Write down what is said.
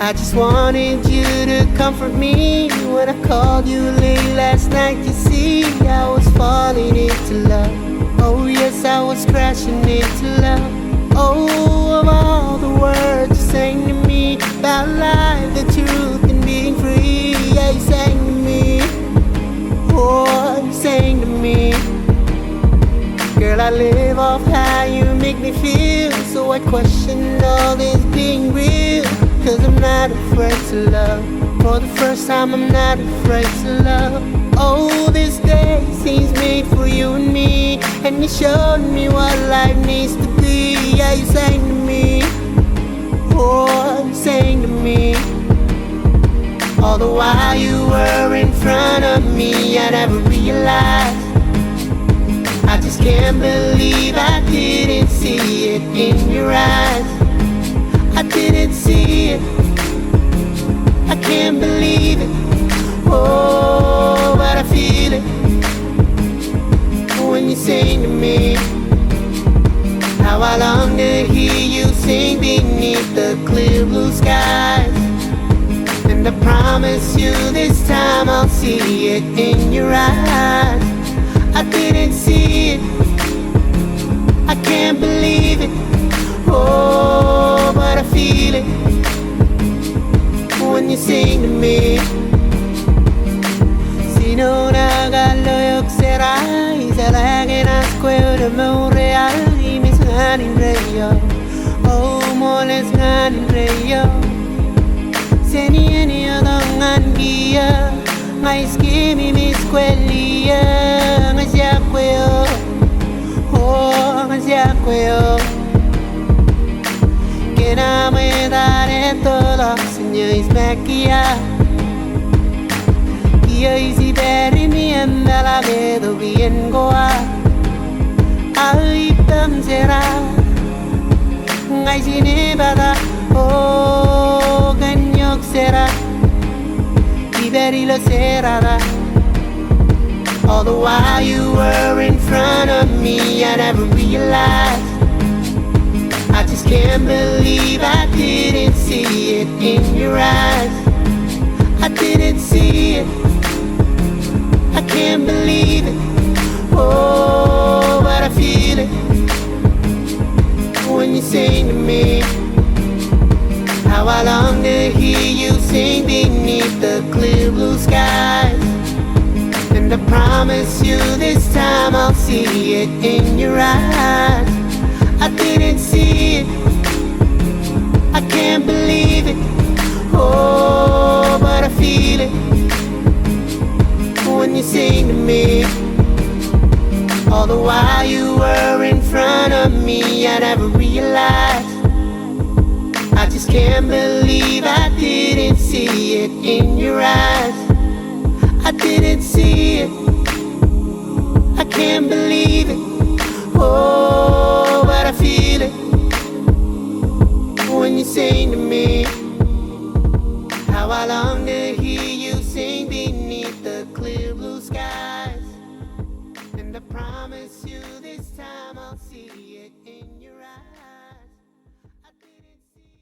I just wanted you to comfort me when I called you late last night. You see, I was falling into love. Oh yes, I was crashing into love. Oh, of all the words you sang to me about life, the truth, and being free. Yeah, you sang to me. Oh, you sang to me. Girl, I live off how you make me feel, so I question all this being real. Cause I'm not afraid to love. For the first time I'm not afraid to love. Oh, this day seems made for you and me, and you showed me what life needs to be. Yeah, you sang to me. Oh, you sang to me. All the while you were in front of me, I never realized. I just can't believe I didn't see it in your eyes. I didn't see it. I can't believe it. Oh, but I feel it when you sing to me. How I long to hear you sing beneath the clear blue skies. And I promise you this time I'll see it in your eyes. I didn't see it. I can't believe it. Oh, but I feel it when you sing to me. Sino nagaloyok será y se lagin as kweo mo real y mis nganin reyo. Oh, moles nganin reyo. Seni eni adongan gia ngai skimi mis kwelia ngasya kweo. Oh, ngasya kweo. Que no me daré todo, señores Mekia. Y hoy si perimiendo la vedo bien goa. Ay, tan será. Ngay sinibada, oh, ganyok será. Y verilo será. All the while you were in front of me, I never realized. I just can't believe I didn't see it in your eyes. I didn't see it. I can't believe it. Oh, but I feel it when you sing to me. How I long to hear you sing beneath the clear blue skies. And I promise you this time I'll see it in your eyes. I didn't see it. I can't believe it. Oh, but I feel it when you sing to me. All the while you were in front of me, I never realized. I just can't believe I didn't see it in your eyes. I didn't see it. I can't believe it. Oh, but I feel it when you sing to me. How I long to hear you sing beneath the clear blue skies. And I promise you this time I'll see